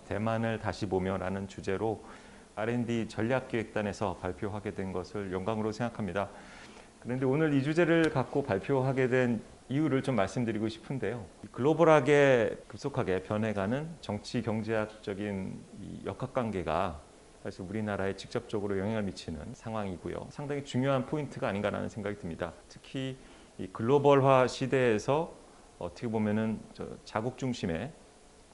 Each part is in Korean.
대만을 다시 보며라는 주제로 R&D 전략기획단에서 발표하게 된 것을 영광으로 생각합니다. 그런데 오늘 이 주제를 갖고 발표하게 된 이유를 좀 말씀드리고 싶은데요. 글로벌하게 급속하게 변해가는 정치 경제학적인 이 역학관계가 사실 우리나라에 직접적으로 영향을 미치는 상황이고요. 상당히 중요한 포인트가 아닌가라는 생각이 듭니다. 특히 이 글로벌화 시대에서 어떻게 보면은 자국 중심의,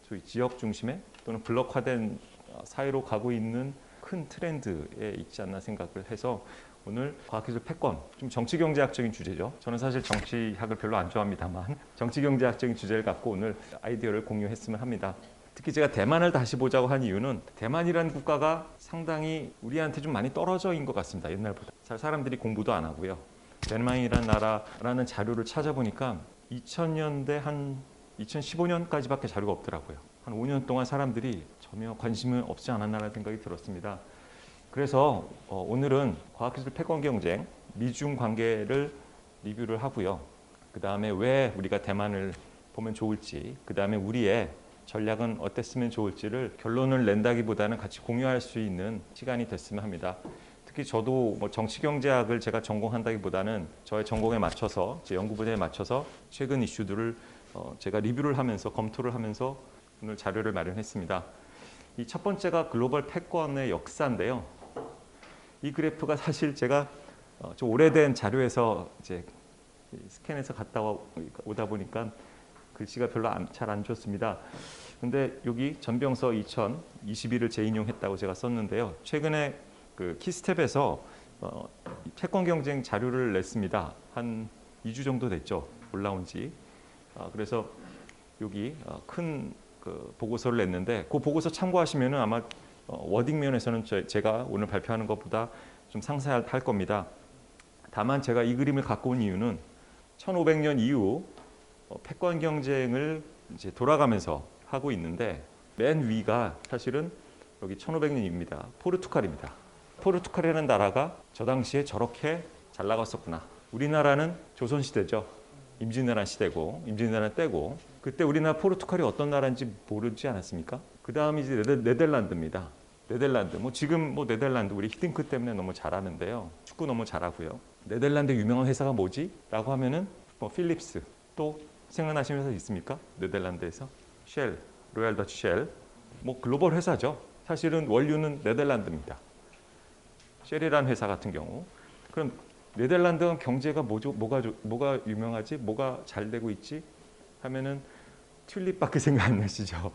소위 지역 중심의 또는 블록화된 사회로 가고 있는 큰 트렌드에 있지 않나 생각을 해서 오늘 과학기술 패권, 좀 정치경제학적인 주제죠. 저는 사실 정치학을 별로 안 좋아합니다만 정치경제학적인 주제를 갖고 오늘 아이디어를 공유했으면 합니다. 특히 제가 대만을 다시 보자고 한 이유는 대만이라는 국가가 상당히 우리한테 좀 많이 떨어져 있는 것 같습니다. 옛날보다. 사람들이 공부도 안 하고요. 대만이라는 나라라는 자료를 찾아보니까 2000년대 한 2015년까지밖에 자료가 없더라고요. 한 5년 동안 사람들이 전혀 관심은 없지 않았나라는 생각이 들었습니다. 그래서 오늘은 과학기술 패권 경쟁, 미중 관계를 리뷰를 하고요. 그 다음에 왜 우리가 대만을 보면 좋을지, 그 다음에 우리의 전략은 어땠으면 좋을지를 결론을 낸다기보다는 같이 공유할 수 있는 시간이 됐으면 합니다. 특히 저도 뭐 정치경제학을 제가 전공한다기보다는 저의 전공에 맞춰서, 제 연구 분야에 맞춰서 최근 이슈들을 제가 리뷰를 하면서 검토를 하면서 오늘 자료를 마련했습니다. 이 첫 번째가 글로벌 패권의 역사인데요. 이 그래프가 사실 제가 좀 오래된 자료에서 이제 스캔해서 갔다 오다 보니까 글씨가 별로 잘 안 좋습니다. 근데 여기 전병서 2021을 재인용했다고 제가 썼는데요. 최근에 그 키스텝에서 패권 경쟁 자료를 냈습니다. 한 2주 정도 됐죠. 올라온 지. 그래서 여기 큰 그 보고서를 냈는데 그 보고서 참고하시면은 아마 워딩 면에서는 제가 오늘 발표하는 것보다 좀 상세할 겁니다. 다만 제가 이 그림을 갖고 온 이유는 1500년 이후 패권 경쟁을 이제 돌아가면서 하고 있는데 맨 위가 사실은 여기 1500년입니다. 포르투갈입니다. 포르투갈이라는 나라가 저 당시에 저렇게 잘 나갔었구나. 우리나라는 조선시대죠. 임진왜란 시대고 임진왜란 때고 그때 우리나라 포르투갈이 어떤 나라인지 모르지 않았습니까? 그 다음이 이제 네덜란드입니다. 네덜란드. 뭐 지금 뭐 네덜란드 우리 히딩크 때문에 너무 잘하는데요. 축구 너무 잘하고요. 네덜란드 유명한 회사가 뭐지? 라고 하면은 뭐 필립스. 또 생각나시는 회사 있습니까? 네덜란드에서 쉘, 로얄 더치 쉘. 뭐 글로벌 회사죠. 사실은 원류는 네덜란드입니다. 쉘이라는 회사 같은 경우. 그럼 네덜란드 경제가 뭐가 유명하지? 뭐가 잘 되고 있지? 하면은 튤립밖에 생각 안 나시죠.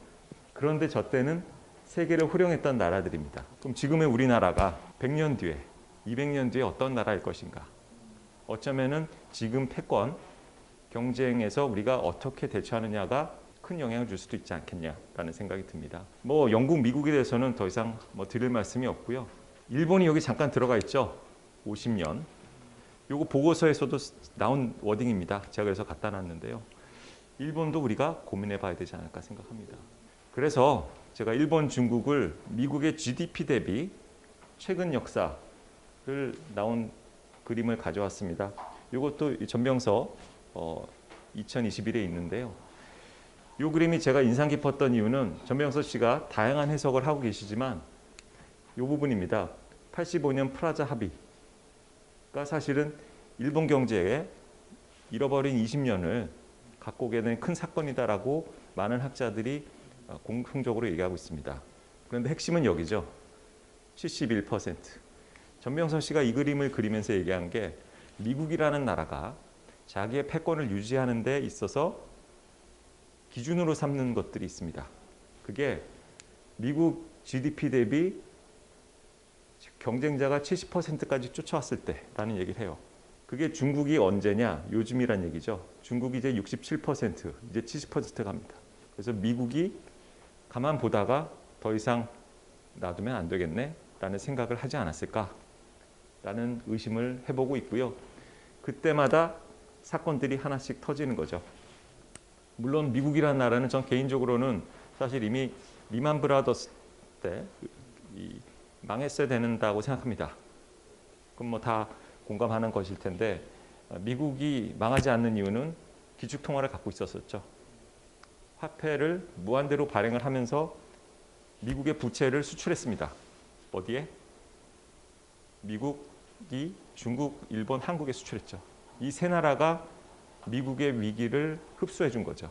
그런데 저 때는 세계를 호령했던 나라들입니다. 그럼 지금의 우리나라가 100년 뒤에, 200년 뒤에 어떤 나라일 것인가? 어쩌면은 지금 패권 경쟁에서 우리가 어떻게 대처하느냐가 큰 영향을 줄 수도 있지 않겠냐라는 생각이 듭니다. 뭐 영국, 미국에 대해서는 더 이상 뭐 드릴 말씀이 없고요. 일본이 여기 잠깐 들어가 있죠. 50년. 요거 보고서에서도 나온 워딩입니다. 제가 그래서 갖다 놨는데요. 일본도 우리가 고민해 봐야 되지 않을까 생각합니다. 그래서 제가 일본, 중국을 미국의 GDP 대비 최근 역사를 나온 그림을 가져왔습니다. 이것도 전병서 2021에 있는데요. 이 그림이 제가 인상 깊었던 이유는 전병서 씨가 다양한 해석을 하고 계시지만 이 부분입니다. 85년 프라자 합의가 사실은 일본 경제에 잃어버린 20년을 갖고 오게 된 큰 사건이다라고 많은 학자들이 공통적으로 얘기하고 있습니다. 그런데 핵심은 여기죠. 71%. 전병서 씨가 이 그림을 그리면서 얘기한 게 미국이라는 나라가 자기의 패권을 유지하는 데 있어서 기준으로 삼는 것들이 있습니다. 그게 미국 GDP 대비 경쟁자가 70%까지 쫓아왔을 때라는 얘기를 해요. 그게 중국이 언제냐? 요즘이란 얘기죠. 중국이 이제 67%, 이제 70% 갑니다. 그래서 미국이 가만 보다가 더 이상 놔두면 안 되겠네? 라는 생각을 하지 않았을까? 라는 의심을 해보고 있고요. 그때마다 사건들이 하나씩 터지는 거죠. 물론 미국이라는 나라는 전 개인적으로는 사실 이미 리만 브라더스 때 망했어야 된다고 생각합니다. 그럼 뭐 다 공감하는 것일 텐데 미국이 망하지 않는 이유는 기축통화를 갖고 있었었죠. 화폐를 무한대로 발행을 하면서 미국의 부채를 수출했습니다. 어디에? 미국이 중국, 일본, 한국에 수출했죠. 이 세 나라가 미국의 위기를 흡수해 준 거죠.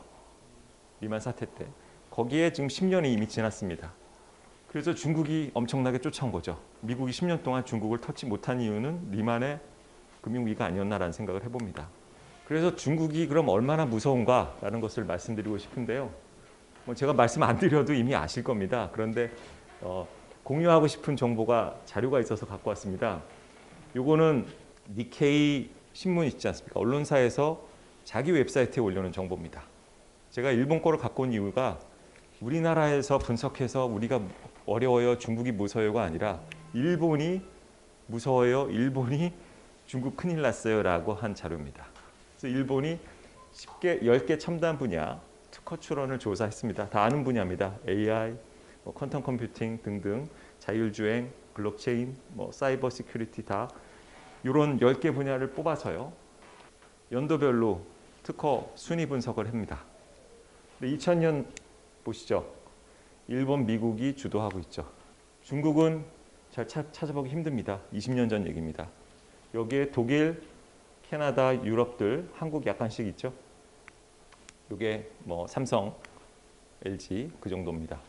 리만 사태 때. 거기에 지금 10년이 이미 지났습니다. 그래서 중국이 엄청나게 쫓아온 거죠. 미국이 10년 동안 중국을 터치 못한 이유는 리만의 금융위기가 아니었나라는 생각을 해봅니다. 그래서 중국이 그럼 얼마나 무서운가라는 것을 말씀드리고 싶은데요. 제가 말씀 안 드려도 이미 아실 겁니다. 그런데 공유하고 싶은 정보가 자료가 있어서 갖고 왔습니다. 요거는 니케이 신문 있지 않습니까? 언론사에서 자기 웹사이트에 올려놓은 정보입니다. 제가 일본 거를 갖고 온 이유가 우리나라에서 분석해서 우리가 어려워요, 중국이 무서워요가 아니라 일본이 무서워요, 일본이 중국 큰일 났어요 라고 한 자료입니다. 그래서 일본이 10개 첨단 분야 특허 출원을 조사했습니다. 다 아는 분야입니다. AI, 퀀텀 컴퓨팅 등등, 자율주행, 블록체인, 사이버 시큐리티 다 이런 10개 분야를 뽑아서요. 연도별로 특허 순위 분석을 합니다. 2000년 보시죠. 일본, 미국이 주도하고 있죠. 중국은 잘 찾아보기 힘듭니다. 20년 전 얘기입니다. 여기에 독일, 캐나다, 유럽들, 한국 약간씩 있죠. 이게 삼성, LG 그 정도입니다.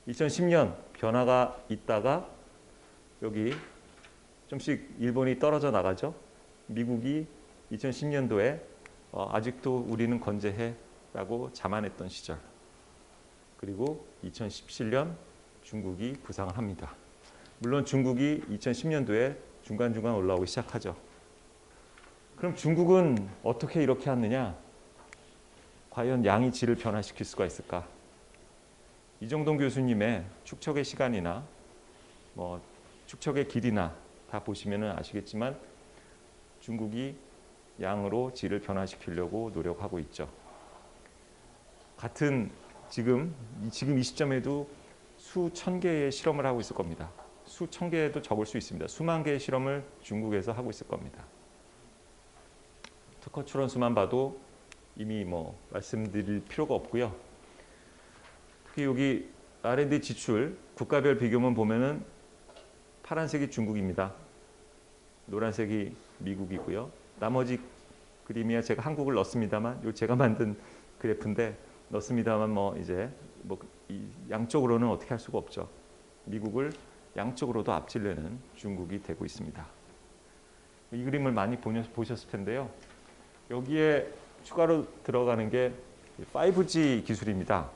2010년 변화가 있다가 여기 좀씩 일본이 떨어져 나가죠. 미국이 2010년도에 아직도 우리는 건재해라고 자만했던 시절. 그리고 2017년 중국이 부상을 합니다. 물론 중국이 2010년도에 중간중간 올라오기 시작하죠. 그럼 중국은 어떻게 이렇게 하느냐? 과연 양이 질을 변화시킬 수가 있을까? 이정동 교수님의 축척의 시간이나 축척의 길이나 다 보시면 아시겠지만 중국이 양으로 질을 변화시키려고 노력하고 있죠. 같은 지금 이 시점에도 수천 개의 실험을 하고 있을 겁니다. 수천 개도 적을 수 있습니다. 수만 개의 실험을 중국에서 하고 있을 겁니다. 특허 출원 수만 봐도 이미 말씀드릴 필요가 없고요. 특히 여기 R&D 지출 국가별 비교만 보면은 파란색이 중국입니다. 노란색이 미국이고요. 나머지 그림이야 제가 한국을 넣습니다만, 요 제가 만든 그래프인데 넣습니다만 이제 양쪽으로는 어떻게 할 수가 없죠. 미국을 양쪽으로도 앞질려는 중국이 되고 있습니다. 이 그림을 많이 보셨을 텐데요. 여기에 추가로 들어가는 게 5G 기술입니다.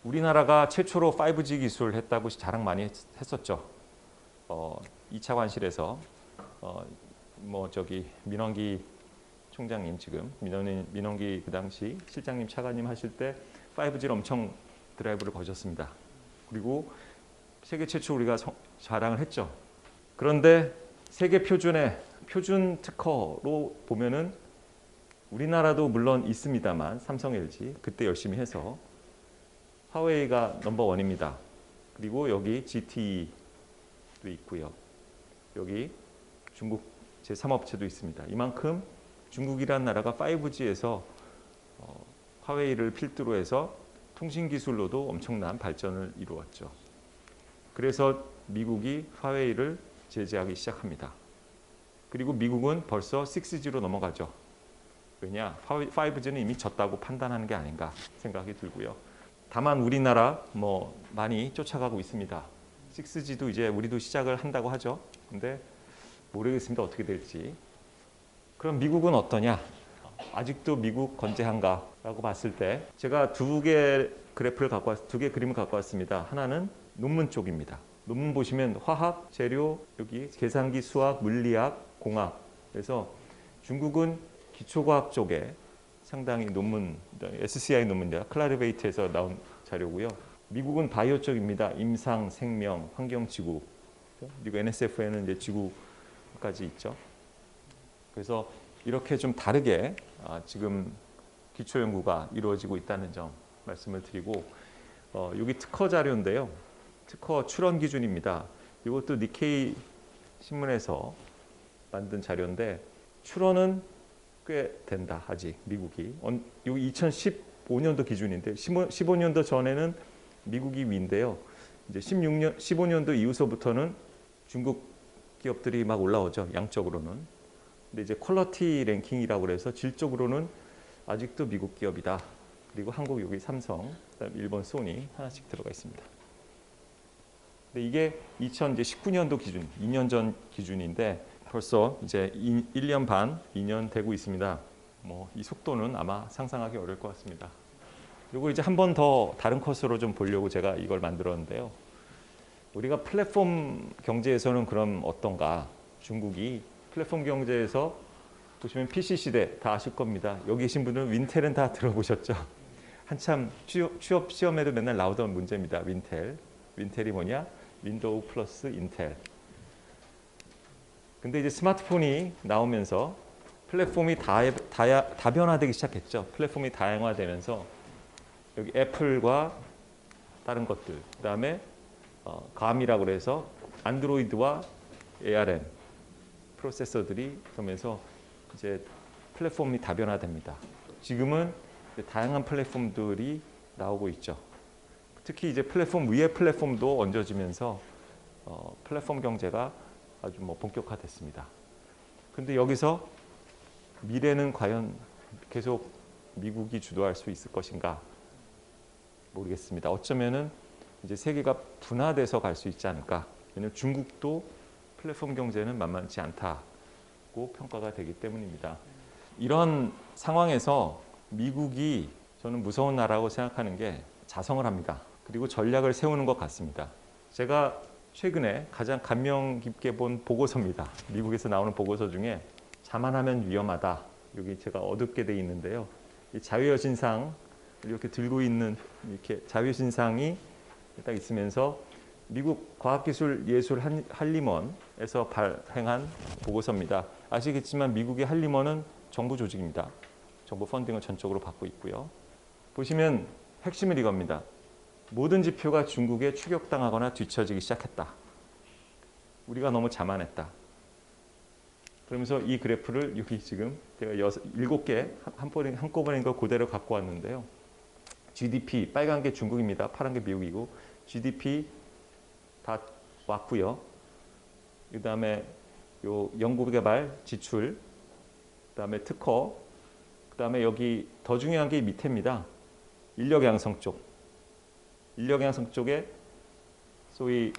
우리나라가 최초로 5G 기술을 했다고 자랑 많이 했었죠. 2차 관실에서 민원기 총장님 지금 민원기 그 당시 실장님 차관님 하실 때 5G를 엄청 드라이브를 거셨습니다. 그리고 세계 최초 우리가 자랑을 했죠. 그런데 세계 표준 특허로 보면은 우리나라도 물론 있습니다만 삼성, LG 그때 열심히 해서 화웨이가 넘버원입니다. 그리고 여기 GTE도 있고요. 여기 중국 제3업체도 있습니다. 이만큼 중국이라는 나라가 5G에서 화웨이를 필두로 해서 통신 기술로도 엄청난 발전을 이루었죠. 그래서 미국이 화웨이를 제재하기 시작합니다. 그리고 미국은 벌써 6G로 넘어가죠. 왜냐? 5G는 이미 졌다고 판단하는 게 아닌가 생각이 들고요. 다만 우리나라 많이 쫓아가고 있습니다. 6G도 이제 우리도 시작을 한다고 하죠. 근데 모르겠습니다. 어떻게 될지. 그럼 미국은 어떠냐? 아직도 미국 건재한가라고 봤을 때 제가 두 개 그림을 갖고 왔습니다. 하나는 논문 쪽입니다. 논문 보시면 화학, 재료, 여기 계산기, 수학, 물리학, 공학. 그래서 중국은 기초과학 쪽에 상당히 논문, SCI 논문입니다. 클라리베이트에서 나온 자료고요. 미국은 바이오 쪽입니다. 임상, 생명, 환경, 지구. 그리고 NSF에는 이제 지구까지 있죠. 그래서 이렇게 좀 다르게 지금 기초 연구가 이루어지고 있다는 점 말씀을 드리고, 여기 특허 자료인데요. 특허 출원 기준입니다. 이것도 니케이 신문에서 만든 자료인데 출원은 꽤 된다. 아직 미국이. 여기 2015년도 기준인데 15년도 전에는 미국이 위인데요. 이제 15년도 이후서부터는 중국 기업들이 막 올라오죠. 양적으로는. 근데 이제 퀄리티 랭킹이라고 그래서 질적으로는 아직도 미국 기업이다. 그리고 한국 여기 삼성, 그다음에 일본 소니 하나씩 들어가 있습니다. 근데 이게 2019년도 기준, 2년 전 기준인데 벌써 이제 1년 반, 2년 되고 있습니다. 뭐 이 속도는 아마 상상하기 어려울 것 같습니다. 그리고 이제 한 번 더 다른 컷으로 좀 보려고 제가 이걸 만들었는데요. 우리가 플랫폼 경제에서는 그럼 어떤가? 중국이 플랫폼 경제에서 보시면 PC 시대 다 아실 겁니다. 여기 계신 분은 윈텔은 다 들어보셨죠? 한참 취업 시험에도 맨날 나오던 문제입니다. 윈텔. 윈텔이 뭐냐? 윈도우 플러스 인텔. 근데 이제 스마트폰이 나오면서 플랫폼이 다변화되기 시작했죠. 플랫폼이 다양화되면서 여기 애플과 다른 것들, 그다음에 감이라고 그래서 안드로이드와 ARM 프로세서들이 그러면서 이제 플랫폼이 다변화됩니다. 지금은 다양한 플랫폼들이 나오고 있죠. 특히 이제 플랫폼 위에 플랫폼도 얹어지면서 플랫폼 경제가 아주 뭐 본격화됐습니다. 근데 여기서 미래는 과연 계속 미국이 주도할 수 있을 것인가 모르겠습니다. 어쩌면은 이제 세계가 분화돼서 갈 수 있지 않을까. 왜냐하면 중국도 플랫폼 경제는 만만치 않다고 평가가 되기 때문입니다. 이런 상황에서 미국이 저는 무서운 나라라고 생각하는 게 자성을 합니다. 그리고 전략을 세우는 것 같습니다. 제가 최근에 가장 감명 깊게 본 보고서입니다. 미국에서 나오는 보고서 중에 자만하면 위험하다. 여기 제가 어둡게 돼 있는데요. 이 자유여신상 이렇게 들고 있는 이렇게 자유여신상이 딱 있으면서 미국 과학기술예술한림원에서 발행한 보고서입니다. 아시겠지만 미국의 한림원은 정부 조직입니다. 정부 펀딩을 전적으로 받고 있고요. 보시면 핵심은 이겁니다. 모든 지표가 중국에 추격당하거나 뒤처지기 시작했다. 우리가 너무 자만했다. 그러면서 이 그래프를 여기 지금 제가 7개 한꺼번에 이거 그대로 갖고 왔는데요. GDP, 빨간 게 중국입니다. 파란 게 미국이고 GDP 다 왔고요. 그 다음에 요 연구개발 지출, 그 다음에 특허, 그 다음에 여기 더 중요한 게 밑에입니다. 인력 양성 쪽. 인력 양성 쪽에 소위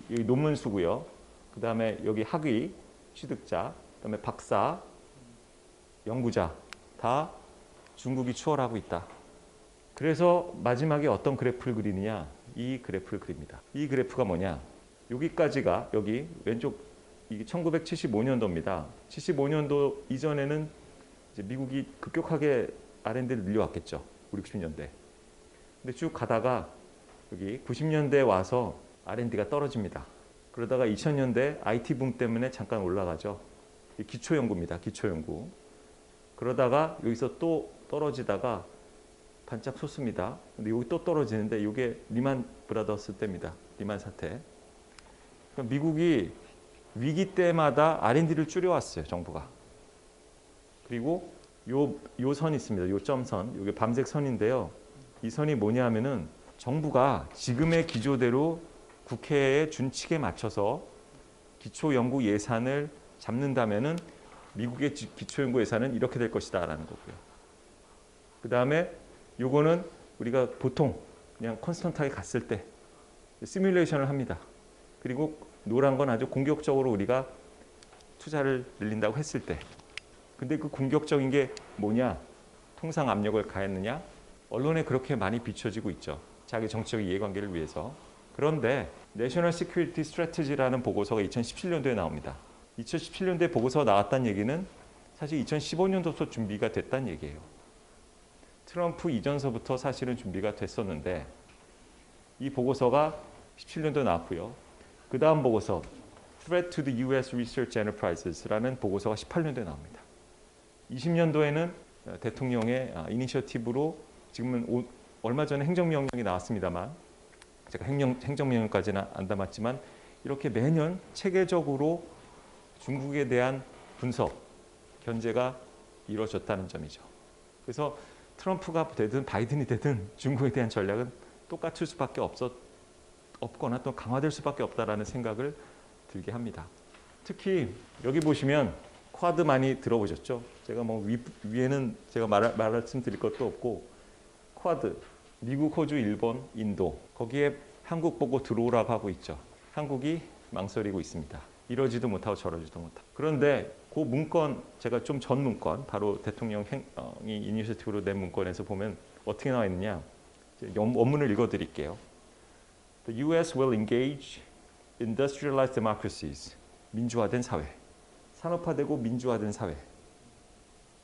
여기 논문 수고요. 그 다음에 여기 학위, 취득자, 그 다음에 박사, 연구자 다 중국이 추월하고 있다. 그래서 마지막에 어떤 그래프를 그리느냐? 이 그래프를 그립니다. 이 그래프가 뭐냐? 여기까지가 여기 왼쪽 이게 1975년도입니다. 75년도 이전에는 이제 미국이 급격하게 R&D를 늘려왔겠죠. 5, 60년대. 근데 쭉 가다가 여기 90년대에 와서 R&D가 떨어집니다. 그러다가 2000년대 IT 붐 때문에 잠깐 올라가죠. 기초연구입니다. 기초연구. 그러다가 여기서 또 떨어지다가 반짝 솟습니다. 근데 여기 또 떨어지는데 이게 리만 브라더스 때입니다. 리만 사태. 그러니까 미국이 위기 때마다 R&D를 줄여왔어요. 정부가. 그리고 요 선이 있습니다. 요 점선. 이게 밤색 선인데요. 이 선이 뭐냐 하면은 정부가 지금의 기조대로 국회의 준칙에 맞춰서 기초연구 예산을 잡는다면은 미국의 기초연구 예산은 이렇게 될 것이다 라는 거고요. 그 다음에 요거는 우리가 보통 그냥 컨스턴트하게 갔을 때 시뮬레이션을 합니다. 그리고 노란 건 아주 공격적으로 우리가 투자를 늘린다고 했을 때. 근데 그 공격적인 게 뭐냐? 통상 압력을 가했느냐? 언론에 그렇게 많이 비춰지고 있죠. 자기 정치적 이해관계를 위해서. 그런데 National Security Strategy라는 보고서가 2017년도에 나옵니다. 2017년도에 보고서가 나왔다는 얘기는 사실 2015년도부터 준비가 됐다는 얘기예요. 트럼프 이전서부터 사실은 준비가 됐었는데 이 보고서가 17년도에 나왔고요. 그 다음 보고서 Threat to the U.S. Research Enterprises라는 보고서가 18년도에 나옵니다. 20년도에는 대통령의 이니셔티브로 지금은 얼마 전에 행정명령이 나왔습니다만 제가 행정명령까지는 안 담았지만 이렇게 매년 체계적으로 중국에 대한 분석, 견제가 이루어졌다는 점이죠. 그래서 트럼프가 되든 바이든이 되든 중국에 대한 전략은 똑같을 수밖에 없거나 또 강화될 수밖에 없다라는 생각을 들게 합니다. 특히 여기 보시면 쿼드 많이 들어보셨죠? 제가 뭐 위에는 제가 말씀드릴 것도 없고 쿼드, 미국, 호주, 일본, 인도 거기에 한국 보고 들어오라고 하고 있죠. 한국이 망설이고 있습니다. 이러지도 못하고 저러지도 못하고. 그런데 그 문건 제가 좀 전 문건 바로 대통령이 이니셔티브로 낸 문건에서 보면 어떻게 나와 있느냐. 원문을 읽어드릴게요. The U.S. will engage industrialized democracies. 민주화된 사회. 산업화되고 민주화된 사회.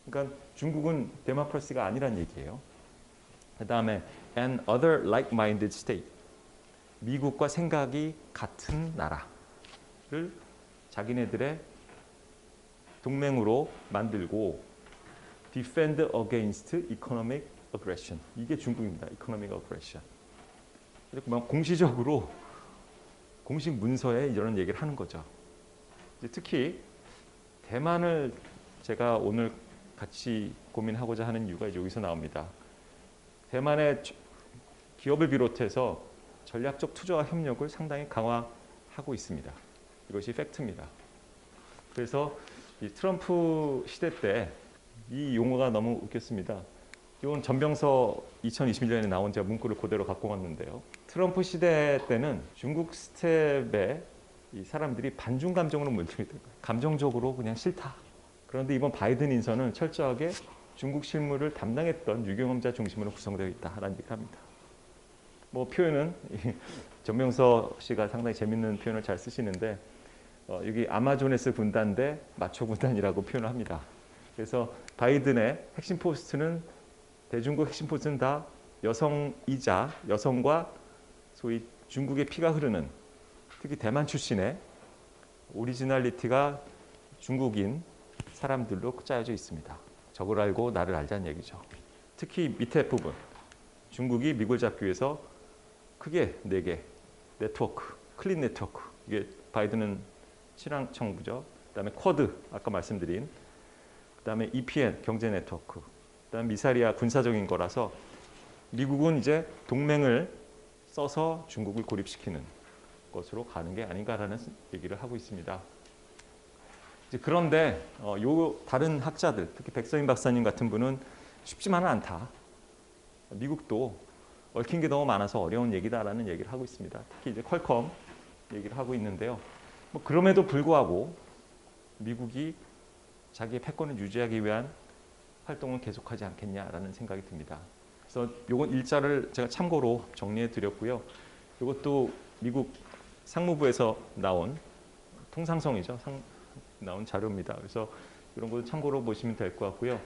그러니까 중국은 데모크라시가 아니란 얘기예요. 그 다음에 and other like-minded state. 미국과 생각이 같은 나라를 자기네들의 동맹으로 만들고 defend against economic aggression. 이게 중국입니다. economic aggression. 공시적으로 공식 문서에 이런 얘기를 하는 거죠. 특히 대만을 제가 오늘 같이 고민하고자 하는 이유가 여기서 나옵니다. 대만의 기업을 비롯해서 전략적 투자와 협력을 상당히 강화하고 있습니다. 이것이 팩트입니다. 그래서 이 트럼프 시대 때 이 용어가 너무 웃겼습니다. 이건 전병서 2021년에 나온 제가 문구를 그대로 갖고 왔는데요. 트럼프 시대 때는 중국 스텝에 이 사람들이 반중 감정으로 몰리게 된 거예요. 감정적으로 그냥 싫다. 그런데 이번 바이든 인선은 철저하게 중국 실무를 담당했던 유경험자 중심으로 구성되어 있다라는 얘기를 합니다. 뭐 표현은 전병서 씨가 상당히 재밌는 표현을 잘 쓰시는데 여기 아마존에서 군단 대 마초 군단이라고 표현을 합니다. 그래서 바이든의 핵심 포스트는 대중국 핵심 포스트는 다 여성이자 여성과 소위 중국의 피가 흐르는 특히 대만 출신의 오리지널리티가 중국인 사람들로 짜여져 있습니다. 적을 알고 나를 알자는 얘기죠. 특히 밑에 부분 중국이 미국을 잡기 위해서 크게 4개 네트워크, 클린 네트워크 이게 바이든은 친환청부죠. 그다음에 쿼드 아까 말씀드린 그다음에 EPN 경제 네트워크 그다음에 미사일이야 군사적인 거라서 미국은 이제 동맹을 써서 중국을 고립시키는 것으로 가는 게 아닌가라는 얘기를 하고 있습니다. 그런데 다른 학자들 특히 백서인 박사님 같은 분은 쉽지만은 않다. 미국도 얽힌 게 너무 많아서 어려운 얘기다라는 얘기를 하고 있습니다. 특히 이제 퀄컴 얘기를 하고 있는데요. 뭐 그럼에도 불구하고 미국이 자기의 패권을 유지하기 위한 활동을 계속하지 않겠냐라는 생각이 듭니다. 그래서 이건 일자를 제가 참고로 정리해 드렸고요. 이것도 미국 상무부에서 나온 통상성이죠. 나온 자료입니다. 그래서 이런 거 참고로 보시면 될 것 같고요.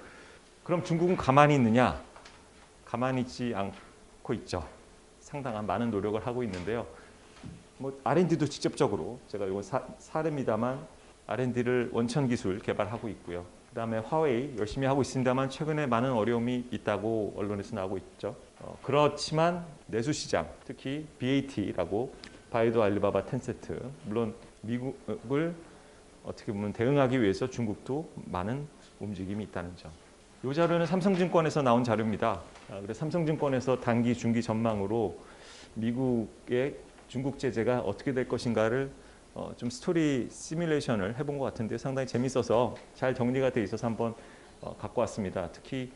그럼 중국은 가만히 있느냐? 가만히 있지 않고 있죠. 상당한 많은 노력을 하고 있는데요. 뭐 R&D도 직접적으로 제가 이건 사례입니다만 R&D를 원천 기술 개발하고 있고요. 그다음에 화웨이 열심히 하고 있습니다만 최근에 많은 어려움이 있다고 언론에서 나오고 있죠. 그렇지만 내수 시장, 특히 BAT라고 바이두, 알리바바, 텐센트 물론 미국을 어떻게 보면 대응하기 위해서 중국도 많은 움직임이 있다는 점. 이 자료는 삼성증권에서 나온 자료입니다. 그래서 삼성증권에서 단기, 중기 전망으로 미국의 중국 제재가 어떻게 될 것인가를 좀 스토리 시뮬레이션을 해본 것 같은데 상당히 재밌어서 잘 정리가 돼 있어서 한번 갖고 왔습니다. 특히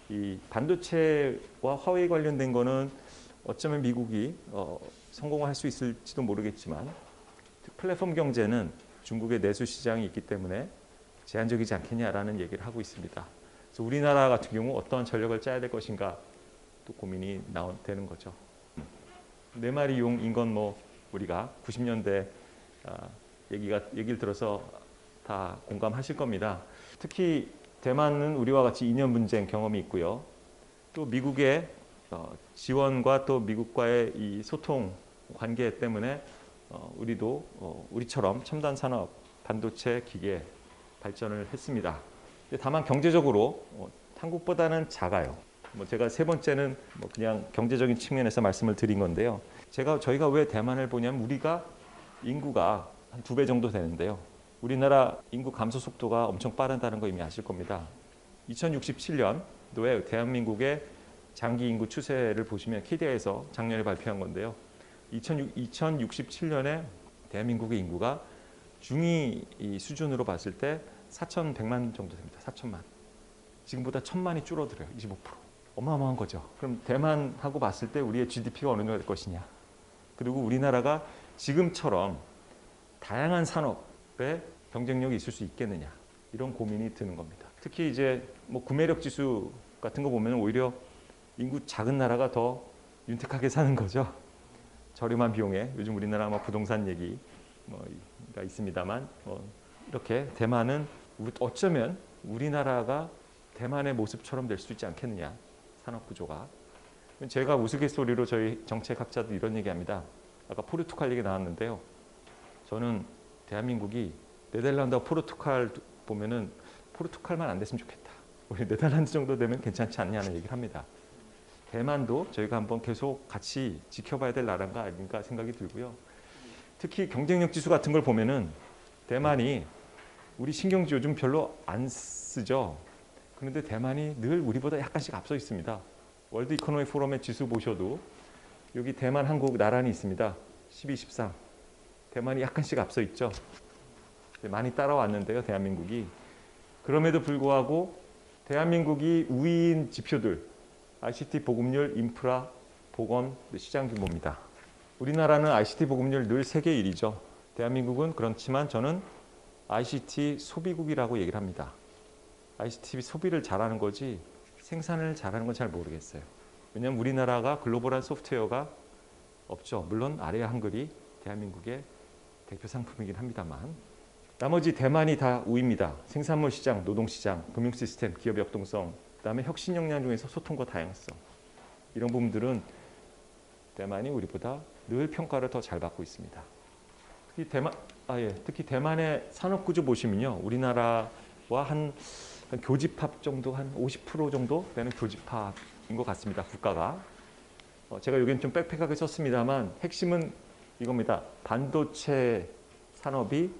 이 반도체와 화웨이 관련된 거는 어쩌면 미국이 성공할 수 있을지도 모르겠지만 플랫폼 경제는 중국의 내수 시장이 있기 때문에 제한적이지 않겠냐라는 얘기를 하고 있습니다. 그래서 우리나라 같은 경우 어떠한 전략을 짜야 될 것인가 또 고민이 되는 거죠. 네 마리 용인 건 뭐 우리가 90년대 얘기를 들어서 다 공감하실 겁니다. 특히 대만은 우리와 같이 2년 분쟁 경험이 있고요. 또 미국의 지원과 또 미국과의 이 소통 관계 때문에 우리도 우리처럼 첨단 산업, 반도체, 기계 발전을 했습니다. 다만 경제적으로 한국보다는 작아요. 뭐 제가 세 번째는 뭐 그냥 경제적인 측면에서 말씀을 드린 건데요. 저희가 왜 대만을 보냐면 우리가 인구가 한 2배 정도 되는데요. 우리나라 인구 감소 속도가 엄청 빠르다는 거 이미 아실 겁니다. 2067년도에 대한민국의 장기 인구 추세를 보시면 KDI에서 작년에 발표한 건데요. 2067년에 대한민국의 인구가 중위 수준으로 봤을 때 4,100만 정도 됩니다. 4천만. 지금보다 1,000만이 줄어들어요. 25%. 어마어마한 거죠. 그럼 대만하고 봤을 때 우리의 GDP가 어느 정도 될 것이냐. 그리고 우리나라가 지금처럼 다양한 산업에 경쟁력이 있을 수 있겠느냐. 이런 고민이 드는 겁니다. 특히 이제 뭐 구매력 지수 같은 거 보면 오히려 인구 작은 나라가 더 윤택하게 사는 거죠. 저렴한 비용에 요즘 우리나라 뭐 부동산 얘기가 있습니다만 이렇게 대만은 어쩌면 우리나라가 대만의 모습처럼 될 수 있지 않겠느냐. 산업 구조가. 제가 우스갯소리로 저희 정책학자도 이런 얘기합니다. 아까 포르투갈 얘기 나왔는데요. 저는 대한민국이 네덜란드와 포르투갈 보면은 포르투갈만 안 됐으면 좋겠다. 우리 네덜란드 정도 되면 괜찮지 않냐는 얘기를 합니다. 대만도 저희가 한번 계속 같이 지켜봐야 될 나라가 아닌가 생각이 들고요. 특히 경쟁력 지수 같은 걸 보면은 대만이 우리 신경지 요즘 별로 안 쓰죠. 그런데 대만이 늘 우리보다 약간씩 앞서 있습니다. 월드 이코노미 포럼의 지수 보셔도 여기 대만, 한국 나란히 있습니다. 12, 13. 대만이 약간씩 앞서 있죠. 많이 따라왔는데요, 대한민국이. 그럼에도 불구하고 대한민국이 우위인 지표들, ICT 보급률, 인프라, 보건, 시장 규모입니다. 우리나라는 ICT 보급률 늘 세계 1위죠. 대한민국은 그렇지만 저는 ICT 소비국이라고 얘기를 합니다. ICT 소비를 잘하는 거지 생산을 잘하는 건 잘 모르겠어요. 왜냐하면 우리나라가 글로벌한 소프트웨어가 없죠. 물론 아래아 한글이 대한민국의 대표 상품이긴 합니다만 나머지 대만이 다 우위입니다. 생산물 시장, 노동 시장, 금융 시스템, 기업 역동성, 그다음에 혁신 역량 중에서 소통과 다양성 이런 부분들은 대만이 우리보다 늘 평가를 더 잘 받고 있습니다. 특히 대만의 산업 구조 보시면요, 우리나라와 한 교집합 정도 한 50% 정도 되는 교집합인 것 같습니다. 국가가. 제가 여기는 좀 빽빽하게 썼습니다만 핵심은 이겁니다. 반도체 산업이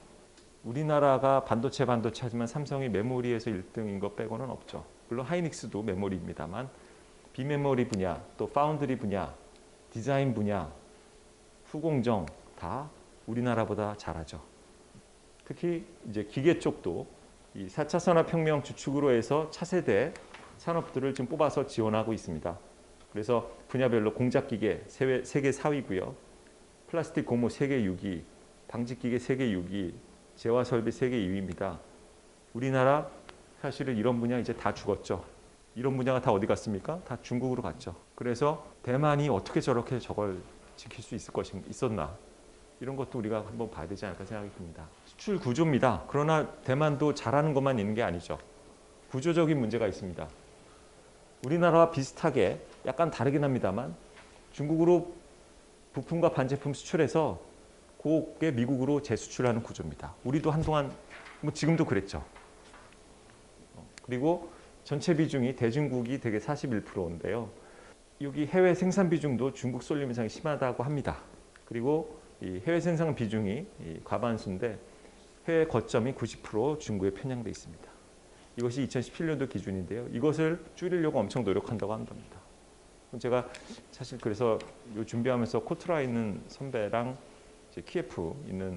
우리나라가 반도체 하지만 삼성이 메모리에서 1등인 것 빼고는 없죠. 물론 하이닉스도 메모리입니다만 비메모리 분야, 또 파운드리 분야, 디자인 분야, 후공정 다 우리나라보다 잘하죠. 특히 이제 기계 쪽도 이 4차 산업혁명 주축으로 해서 차세대 산업들을 지금 뽑아서 지원하고 있습니다. 그래서 분야별로 공작기계 세계 4위고요. 플라스틱 고무 세계 6위, 방직기계 세계 6위, 재화설비 세계 2위입니다. 우리나라 사실은 이런 분야 이제 다 죽었죠. 이런 분야가 다 어디 갔습니까? 다 중국으로 갔죠. 그래서 대만이 어떻게 저렇게 저걸 지킬 수 있었나? 이런 것도 우리가 한번 봐야 되지 않을까 생각이 듭니다. 수출 구조입니다. 그러나 대만도 잘하는 것만 있는 게 아니죠. 구조적인 문제가 있습니다. 우리나라와 비슷하게 약간 다르긴 합니다만 중국으로 부품과 반제품 수출해서 그게 미국으로 재수출하는 구조입니다. 우리도 한동안 뭐 지금도 그랬죠. 그리고 전체 비중이 대중국이 되게 41%인데요. 여기 해외 생산 비중도 중국 쏠림 현상이 심하다고 합니다. 그리고 이 해외 생산 비중이 과반수인데 해외 거점이 90% 중국에 편향돼 있습니다. 이것이 2017년도 기준인데요. 이것을 줄이려고 엄청 노력한다고 한답니다. 제가 사실 그래서 준비하면서 코트라 있는 선배랑 키예프 있는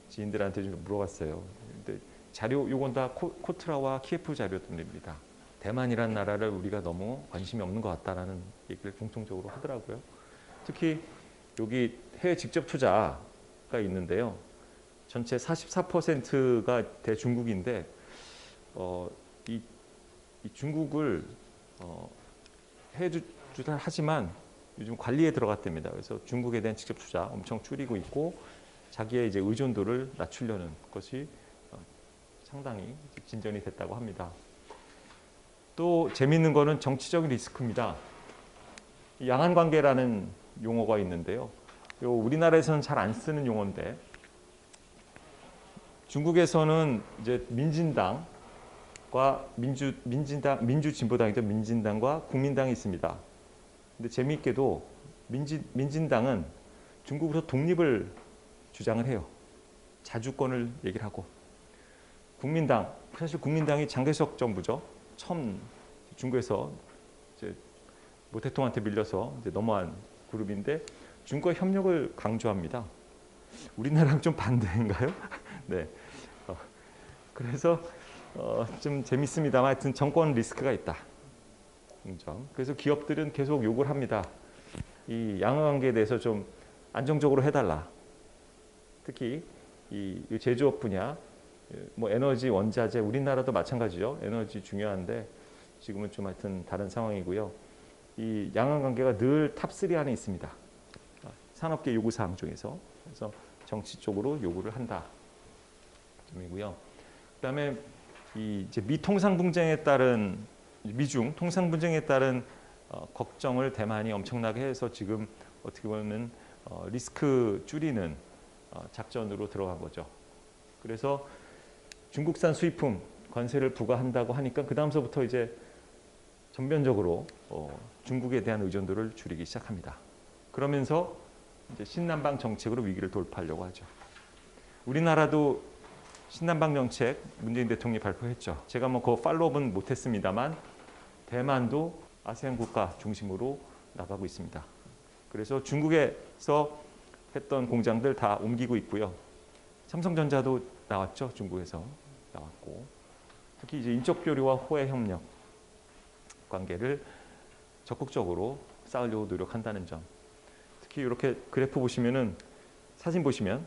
지인들한테 좀 물어봤어요. 근데 자료 요건 다 코트라와 키예프 자료들입니다. 대만이라는 나라를 우리가 너무 관심이 없는 것 같다라는 얘기를 공통적으로 하더라고요. 특히 여기 해외 직접 투자가 있는데요. 전체 44%가 대중국인데 이 중국을 해외 투자를 하지만 요즘 관리에 들어갔답니다. 그래서 중국에 대한 직접 투자 엄청 줄이고 있고 자기의 이제 의존도를 낮추려는 것이 상당히 진전이 됐다고 합니다. 또 재미있는 거는 정치적인 리스크입니다. 양안관계라는 용어가 있는데요. 우리나라에서는 잘 안 쓰는 용어인데 중국에서는 이제 민진당과 민주진보당이죠. 민진당과 국민당이 있습니다. 근데 재미있게도 민진당은 중국으로서 독립을 주장을 해요. 자주권을 얘기를 하고 국민당, 사실 국민당이 장개석 정부죠. 처음 중국에서 이제 모태통한테 밀려서 이제 넘어간 그룹인데 중국과 협력을 강조합니다. 우리나라랑 좀 반대인가요? 네. 그래서 좀 재밌습니다만 하여튼 정권 리스크가 있다. 점. 그래서 기업들은 계속 요구를 합니다. 이 양화관계에 대해서 좀 안정적으로 해달라. 특히 이 제조업 분야, 뭐 에너지, 원자재, 우리나라도 마찬가지죠. 에너지 중요한데 지금은 좀 하여튼 다른 상황이고요. 이 양화관계가 늘 탑3 안에 있습니다. 산업계 요구사항 중에서. 그래서 정치 쪽으로 요구를 한다. 점이고요. 그다음에 이 이제 미통상 분쟁에 따른 미중 통상 분쟁에 따른 걱정을 대만이 엄청나게 해서 지금 어떻게 보면 리스크 줄이는 작전으로 들어간 거죠. 그래서 중국산 수입품 관세를 부과한다고 하니까 그 다음서부터 이제 전면적으로 중국에 대한 의존도를 줄이기 시작합니다. 그러면서 이제 신남방 정책으로 위기를 돌파하려고 하죠. 우리나라도 신남방 정책 문재인 대통령이 발표했죠. 제가 뭐 그 팔로우업은 못했습니다만 대만도 아세안 국가 중심으로 나가고 있습니다. 그래서 중국에서 했던 공장들 다 옮기고 있고요. 삼성전자도 나왔죠. 중국에서 나왔고 특히 이제 인적 교류와 호혜 협력 관계를 적극적으로 쌓으려고 노력한다는 점. 특히 이렇게 그래프 보시면은 사진 보시면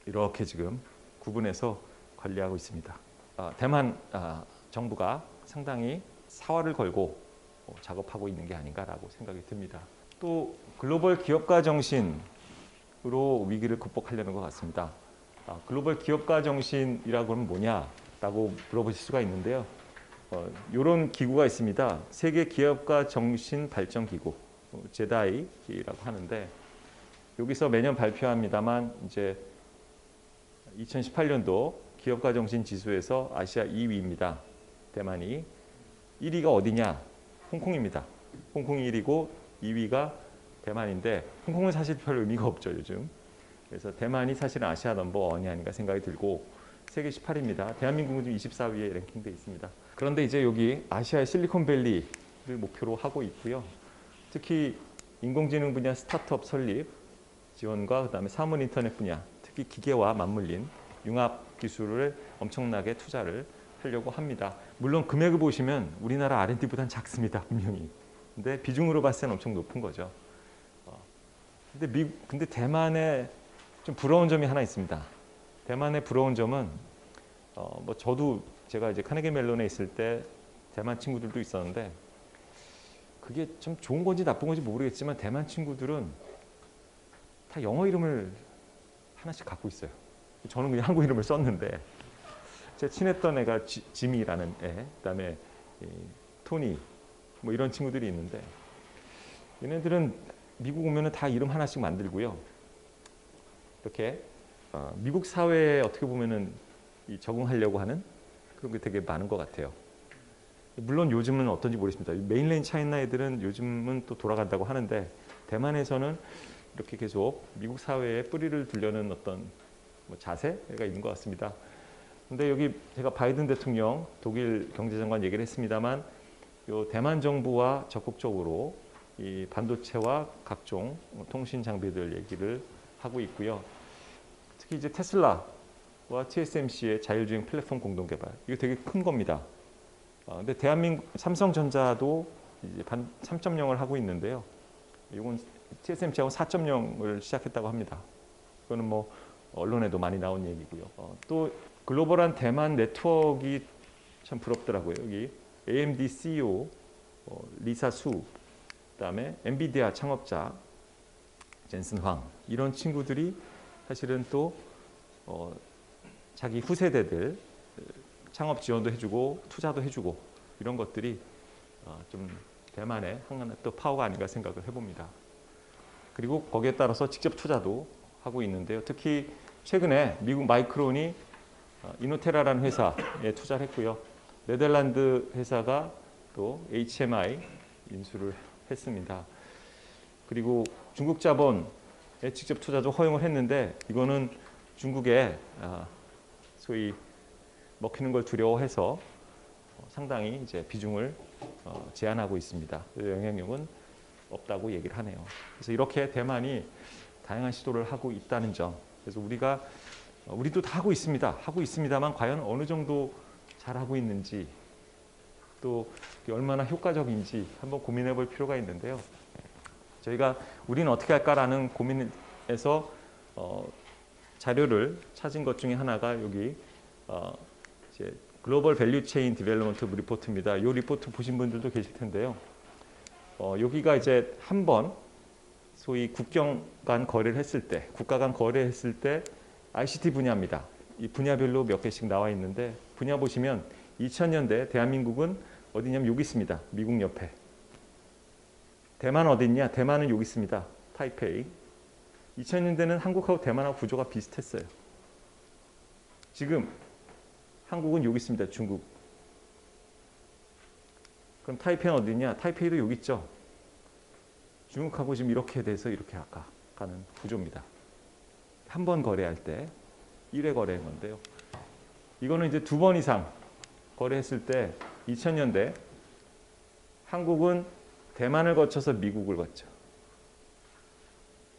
이렇게 지금 구분해서 관리하고 있습니다. 대만 정부가 상당히 사활을 걸고 작업하고 있는 게 아닌가라고 생각이 듭니다. 또 글로벌 기업가 정신으로 위기를 극복하려는 것 같습니다. 글로벌 기업가 정신이라고 하면 뭐냐라고 물어보실 수가 있는데요. 이런 기구가 있습니다. 세계 기업가 정신 발전 기구, 제다이라고 하는데 여기서 매년 발표합니다만 이제 2018년도 기업가 정신 지수에서 아시아 2위입니다. 대만이 1위가 어디냐? 홍콩입니다. 홍콩이 1위고 2위가 대만인데 홍콩은 사실 별 의미가 없죠 요즘. 그래서 대만이 사실은 아시아 넘버원이 아닌가 생각이 들고 세계 18위입니다. 대한민국은 지금 24위에 랭킹돼 있습니다. 그런데 이제 여기 아시아의 실리콘밸리를 목표로 하고 있고요. 특히 인공지능 분야 스타트업 설립 지원과 그다음에 사물 인터넷 분야, 특히 기계와 맞물린 융합 기술을 엄청나게 투자를 하려고 합니다. 물론 금액을 보시면 우리나라 R&D보다는 작습니다. 분명히. 근데 비중으로 봤을 때는 엄청 높은 거죠. 근데 대만에 좀 부러운 점이 하나 있습니다. 대만의 부러운 점은 뭐 저도 제가 이제 카네기 멜론에 있을 때 대만 친구들도 있었는데 그게 좀 좋은 건지 나쁜 건지 모르겠지만 대만 친구들은 다 영어 이름을 하나씩 갖고 있어요. 저는 그냥 한국 이름을 썼는데 제가 친했던 애가 지미라는 애, 그다음에 토니 뭐 이런 친구들이 있는데 얘네들은 미국 오면은 다 이름 하나씩 만들고요. 이렇게 미국 사회에 어떻게 보면은 적응하려고 하는 그런 게 되게 많은 것 같아요. 물론 요즘은 어떤지 모르겠습니다. 메인랜드 차이나 애들은 요즘은 또 돌아간다고 하는데 대만에서는 이렇게 계속 미국 사회에 뿌리를 두려는 어떤 뭐 자세가 있는 것 같습니다. 근데 여기 제가 바이든 대통령 독일 경제장관 얘기를 했습니다만 요 대만 정부와 적극적으로 이 반도체와 각종 통신 장비들 얘기를 하고 있고요. 특히 이제 테슬라와 TSMC의 자율주행 플랫폼 공동 개발 이거 되게 큰 겁니다. 근데 대한민국 삼성전자도 이제 3.0을 하고 있는데요. 이건 TSMC하고 4.0을 시작했다고 합니다. 이거는 뭐 언론에도 많이 나온 얘기고요. 또 글로벌한 대만 네트워크가 참 부럽더라고요. 여기 AMD CEO 리사 수, 그다음에 엔비디아 창업자 젠슨 황 이런 친구들이 사실은 또 자기 후세대들 창업 지원도 해주고 투자도 해주고 이런 것들이 좀 대만의 하나의 또 파워가 아닌가 생각을 해봅니다. 그리고 거기에 따라서 직접 투자도 하고 있는데요. 특히 최근에 미국 마이크론이 이노테라라는 회사에 투자를 했고요. 네덜란드 회사가 또 HMI 인수를 했습니다. 그리고 중국 자본의 직접 투자도 허용을 했는데 이거는 중국에 소위 먹히는 걸 두려워해서 상당히 이제 비중을 제한하고 있습니다. 영향력은 없다고 얘기를 하네요. 그래서 이렇게 대만이 다양한 시도를 하고 있다는 점. 그래서 우리도 다 하고 있습니다. 하고 있습니다만 과연 어느 정도 잘하고 있는지 또 얼마나 효과적인지 한번 고민해 볼 필요가 있는데요. 저희가 우리는 어떻게 할까라는 고민에서 자료를 찾은 것 중에 하나가 여기 이제 글로벌 밸류 체인 디벨롭먼트 리포트입니다. 이 리포트 보신 분들도 계실 텐데요. 여기가 이제 한번 소위 국경 간 거래를 했을 때, 국가 간 거래했을 때 ICT 분야입니다. 이 분야별로 몇 개씩 나와 있는데 분야 보시면 2000년대 대한민국은 어디냐면 여기 있습니다. 미국 옆에. 대만 어디 있냐? 대만은 여기 있습니다. 타이페이. 2000년대는 한국하고 대만하고 구조가 비슷했어요. 지금 한국은 여기 있습니다. 중국. 그럼 타이페이는 어디 있냐? 타이페이도 여기 있죠. 중국하고 지금 이렇게 돼서 이렇게 가는 구조입니다. 한 번 거래할 때 1회 거래한 건데요. 이거는 이제 2번 이상 거래했을 때 2000년대 한국은 대만을 거쳐서 미국을 거쳐.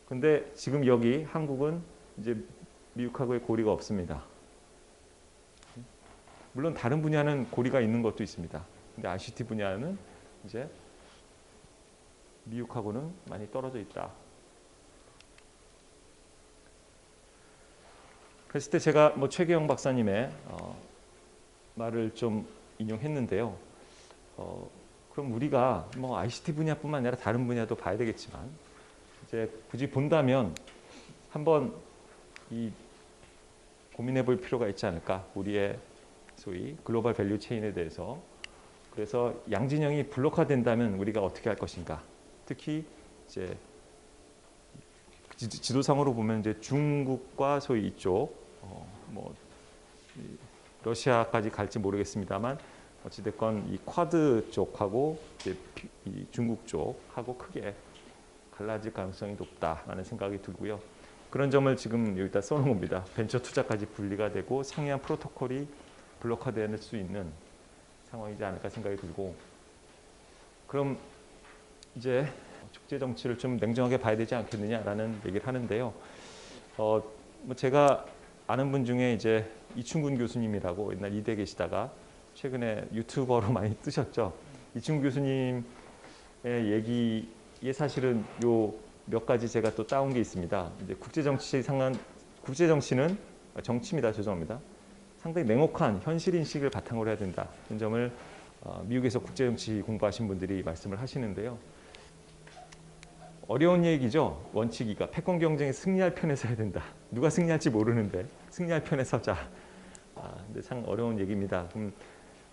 근데 지금 여기 한국은 이제 미국하고의 고리가 없습니다. 물론 다른 분야는 고리가 있는 것도 있습니다. 근데 ICT 분야는 이제 미국하고는 많이 떨어져 있다. 그랬을 때 제가 최계영 박사님의 말을 좀 인용했는데요. 그럼 우리가 ICT 분야뿐만 아니라 다른 분야도 봐야 되겠지만 이제 굳이 본다면 한번 고민해 볼 필요가 있지 않을까? 우리의 소위 글로벌 밸류 체인에 대해서. 그래서 양진영이 블록화된다면 우리가 어떻게 할 것인가? 특히 이제 지도상으로 보면 이제 중국과 소위 이쪽 러시아까지 갈지 모르겠습니다만 어찌됐건 이 쿼드 쪽하고 이제 이 중국 쪽하고 크게 갈라질 가능성이 높다라는 생각이 들고요. 그런 점을 지금 여기다 써놓은 겁니다. 벤처 투자까지 분리가 되고 상이한 프로토콜이 블록화될 수 있는 상황이지 않을까 생각이 들고, 그럼 이제 국제 정치를 좀 냉정하게 봐야 되지 않겠느냐라는 얘기를 하는데요. 제가 아는 분 중에 이제 이충근 교수님이라고 옛날 이대 계시다가 최근에 유튜버로 많이 뜨셨죠. 이충근 교수님의 얘기에 사실은 요 몇 가지 제가 또 따온 게 있습니다. 이제 국제 정치는 정치입니다. 죄송합니다. 상당히 냉혹한 현실 인식을 바탕으로 해야 된다. 이런 점을 미국에서 국제 정치 공부하신 분들이 말씀을 하시는데요. 어려운 얘기죠. 원칙이가 패권 경쟁에 승리할 편에 서야 된다. 누가 승리할지 모르는데 승리할 편에 서자. 근데 참 어려운 얘기입니다. 그럼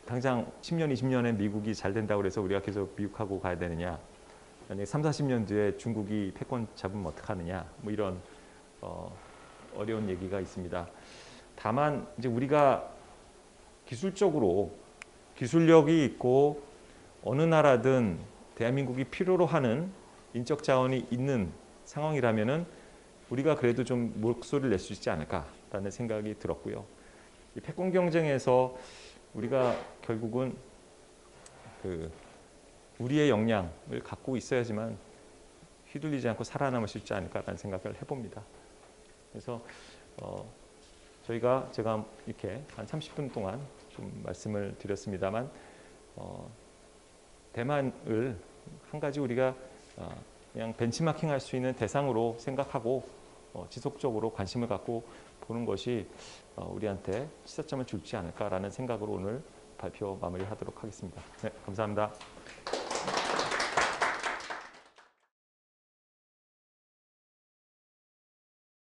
당장 10년, 20년에 미국이 잘 된다고 해서 우리가 계속 미국하고 가야 되느냐? 만약에 3, 40년 뒤에 중국이 패권 잡으면 어떡하느냐? 이런 어려운 얘기가 있습니다. 다만 이제 우리가 기술적으로 기술력이 있고 어느 나라든 대한민국이 필요로 하는 인적 자원이 있는 상황이라면은 우리가 그래도 좀 목소리를 낼 수 있지 않을까라는 생각이 들었고요. 이 패권 경쟁에서 우리가 결국은 우리의 역량을 갖고 있어야지만 휘둘리지 않고 살아남을 수 있지 않을까라는 생각을 해봅니다. 그래서 제가 이렇게 한 30분 동안 좀 말씀을 드렸습니다만 대만을 한 가지 우리가 그냥 벤치마킹 할 수 있는 대상으로 생각하고 지속적으로 관심을 갖고 보는 것이 우리한테 시사점을 줄지 않을까라는 생각으로 오늘 발표 마무리하도록 하겠습니다. 네, 감사합니다.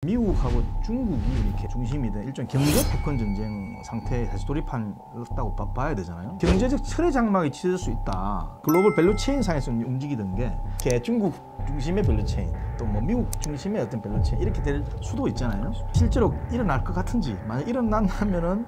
미국하고 중국이 이렇게 중심이 된 일종 경제 패권 전쟁 상태에 다시 돌입한다고 봐야 되잖아요. 경제적 철의 장막이 치질 수 있다. 글로벌 밸류 체인 상에서 움직이던 게 중국 중심의 밸류 체인, 또 미국 중심의 어떤 밸류 체인 이렇게 될 수도 있잖아요. 실제로 일어날 것 같은지, 만약 일어난다면은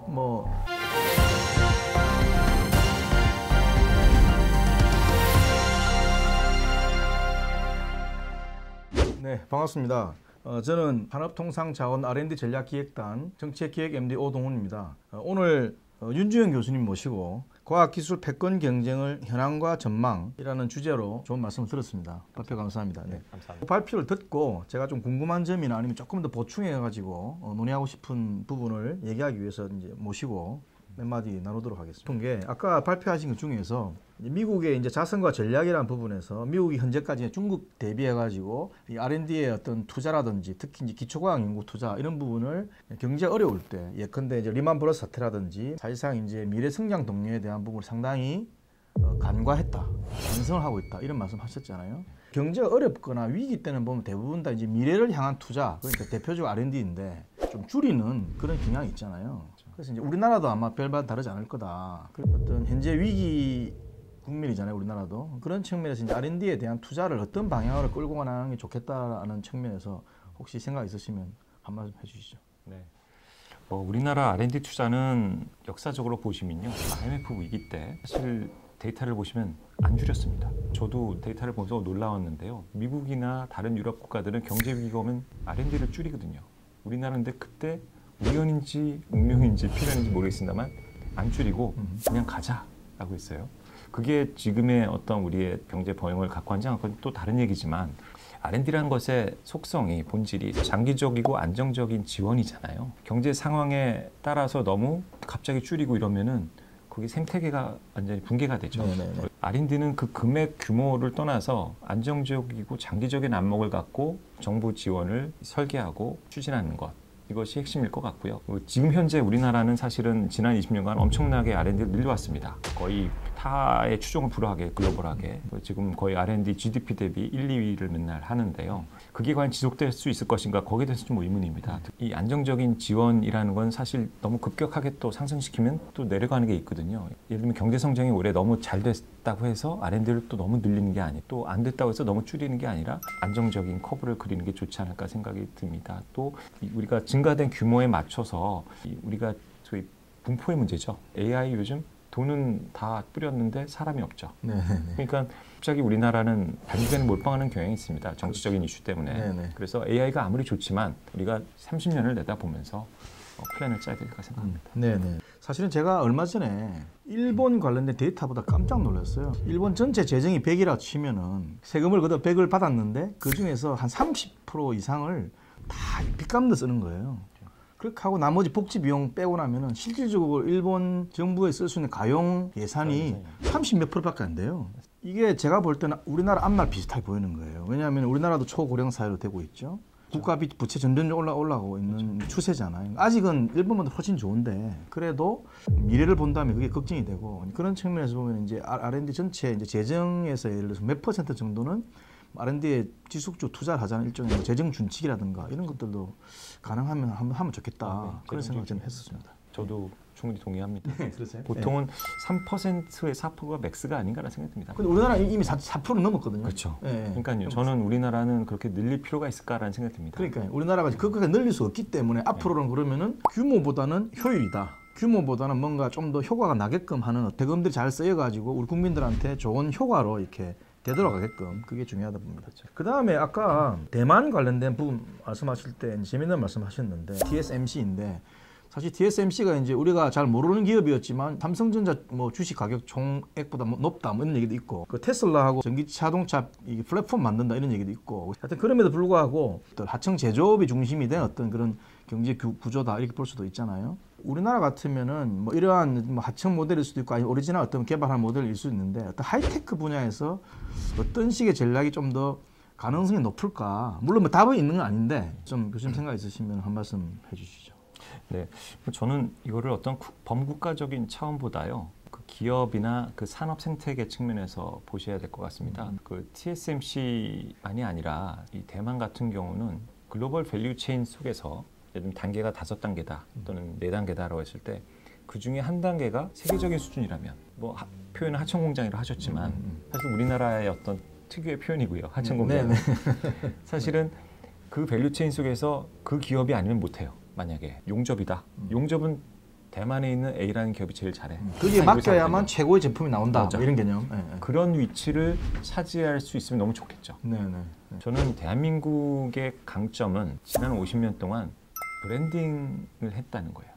네, 반갑습니다. 저는 산업통상자원 R&D 전략기획단 정책기획 MD 오동훈입니다. 오늘 윤주영 교수님 모시고 과학기술 패권 경쟁을 현황과 전망이라는 주제로 좋은 말씀을 들었습니다. 발표 감사합니다. 네. 감사합니다. 발표를 듣고 제가 좀 궁금한 점이나 아니면 조금 더 보충해가지고 논의하고 싶은 부분을 얘기하기 위해서 이제 모시고 몇 마디 나누도록 하겠습니다. 게 아까 발표하신 것 중에서 미국의 이제 자선과 전략이라는 부분에서 미국이 현재까지 중국 대비해가지고 이 R&D의 어떤 투자라든지 특히 이제 기초과학 연구 투자 이런 부분을 경제 어려울 때 예컨대 이제 리만 브러스 사태라든지 사실상 이제 미래 성장 동력에 대한 부분을 상당히 간과했다, 반성을 하고 있다 이런 말씀하셨잖아요. 경제가 어렵거나 위기 때는 보면 대부분 다 이제 미래를 향한 투자, 그러니까 대표적으로 R&D인데 좀 줄이는 그런 경향이 있잖아요. 그래서 이제 우리나라도 아마 별반 다르지 않을 거다. 어떤 현재 위기 국면이잖아요, 우리나라도. 그런 측면에서 이제 R&D에 대한 투자를 어떤 방향으로 끌고 가는 게 좋겠다라는 측면에서 혹시 생각 있으시면 한 말씀 해주시죠. 네. 우리나라 R&D 투자는 역사적으로 보시면요, IMF 위기 때 사실 데이터를 보시면 안 줄였습니다. 저도 데이터를 보면서 놀라웠는데요. 미국이나 다른 유럽 국가들은 경제 위기가 오면 R&D를 줄이거든요. 우리나라는 근데 그때 우연인지 운명인지 필연인지 모르겠습니다만 안 줄이고 그냥 가자라고 했어요. 그게 지금의 어떤 우리의 경제 번영을 갖고 왔지 않고 또 다른 얘기지만 R&D라는 것의 속성이 본질이 장기적이고 안정적인 지원이잖아요. 경제 상황에 따라서 너무 갑자기 줄이고 이러면은 거기 생태계가 완전히 붕괴가 되죠. 네네네. R&D는 그 금액 규모를 떠나서 안정적이고 장기적인 안목을 갖고 정부 지원을 설계하고 추진하는 것. 이것이 핵심일 것 같고요. 지금 현재 우리나라는 사실은 지난 20년간 엄청나게 R&D를 늘려왔습니다. 거의 타의 추종을 불허하게 글로벌하게 지금 거의 R&D GDP 대비 1, 2위를 맨날 하는데요. 그게 과연 지속될 수 있을 것인가 거기에 대해서 좀 의문입니다. 이 안정적인 지원이라는 건 사실 너무 급격하게 또 상승시키면 또 내려가는 게 있거든요. 예를 들면 경제 성장이 올해 너무 잘 됐다고 해서 R&D를 또 너무 늘리는 게 아니고 또 안 됐다고 해서 너무 줄이는 게 아니라 안정적인 커브를 그리는 게 좋지 않을까 생각이 듭니다. 또 우리가 증가된 규모에 맞춰서 우리가 저희 분포의 문제죠. AI 요즘 돈은 다 뿌렸는데 사람이 없죠. 네네네. 그러니까 갑자기 우리나라는 단기간에 몰빵하는 경향이 있습니다. 정치적인 그렇죠. 이슈 때문에. 네네. 그래서 AI가 아무리 좋지만 우리가 30년을 내다보면서 플랜을 짜야 될까 생각합니다. 네네. 사실은 제가 얼마 전에 일본 관련된 데이터보다 깜짝 놀랐어요. 일본 전체 재정이 100이라 치면은 세금을 그대로 100을 받았는데 그 중에서 한 30% 이상을 다 빚갚는 쓰는 거예요. 그렇게 하고 나머지 복지 비용 빼고 나면은 실질적으로 일본 정부에 쓸 수 있는 가용 예산이 30몇 %밖에 안 돼요. 이게 제가 볼 때는 우리나라 앞날 비슷하게 보이는 거예요. 왜냐하면 우리나라도 초고령 사회로 되고 있죠. 국가 빚 부채 점점 올라가고 있는 추세잖아요. 아직은 일본보다 훨씬 좋은데 그래도 미래를 본다면 그게 걱정이 되고 그런 측면에서 보면 이제 R&D 전체 이제 재정에서 예를 들어서 몇 % 정도는 R&D에 지속적으로 투자를 하자는 일종의 뭐 재정 준칙이라든가 이런 것들도 가능하면 한번 하면 좋겠다. 그런 생각을 저는 했었습니다. 저도 충분히 동의합니다. 네, 그러세요? 보통은 3%의 4%가 맥스가 아닌가라는 생각이 듭니다. 근데 우리나라는 이미 4% 넘었거든요. 그렇죠. 네. 그러니까요. 저는 우리나라는 그렇게 늘릴 필요가 있을까라는 생각이 듭니다. 그러니까 우리나라가 그렇게 늘릴 수 없기 때문에 앞으로는 그러면은 규모보다는 효율이다. 규모보다는 뭔가 좀 더 효과가 나게끔 하는 대금들이 잘 쓰여가지고 우리 국민들한테 좋은 효과로 이렇게 되돌아가게끔 그게 중요하다 봅니다. 그 다음에 아까 대만 관련된 부분 말씀하실 때 재밌는 말씀하셨는데 TSMC인데 사실 TSMC가 이제 우리가 잘 모르는 기업이었지만 삼성전자 뭐 주식 가격 총액보다 뭐 높다 뭐 이런 얘기도 있고 그 테슬라하고 전기차 자동차 이 플랫폼 만든다 이런 얘기도 있고 하여튼 그럼에도 불구하고 하청 제조업이 중심이 된 어떤 그런 경제 구조다 이렇게 볼 수도 있잖아요. 우리나라 같으면은 뭐 이러한 뭐 하청 모델일 수도 있고 아니 오리지널 어떤 개발한 모델일 수도 있는데 어떤 하이테크 분야에서 어떤 식의 전략이 좀 더 가능성이 높을까? 물론 뭐 답은 있는 건 아닌데 좀 교수님 생각 있으시면 한 말씀 해주시죠. 네, 저는 이거를 어떤 범국가적인 차원보다요. 그 기업이나 그 산업 생태계 측면에서 보셔야 될 것 같습니다. 그 TSMC만이 아니라 이 대만 같은 경우는 글로벌 밸류 체인 속에서 예를 들면 단계가 5단계다 또는 4단계다라고 했을 때 그 중에 한 단계가 세계적인 수준이라면 뭐 표현은 하청공장이라고 하셨지만 사실 우리나라의 어떤 특유의 표현이고요. 하청공장. 사실은 그 밸류체인 속에서 그 기업이 아니면 못해요. 만약에 용접이다. 용접은 대만에 있는 A라는 기업이 제일 잘해. 그게 맡겨야만 최고의 제품이 나온다. 뭐 이런 개념. 네, 네. 그런 위치를 차지할 수 있으면 너무 좋겠죠. 네, 네. 저는 대한민국의 강점은 지난 50년 동안 브랜딩을 했다는 거예요.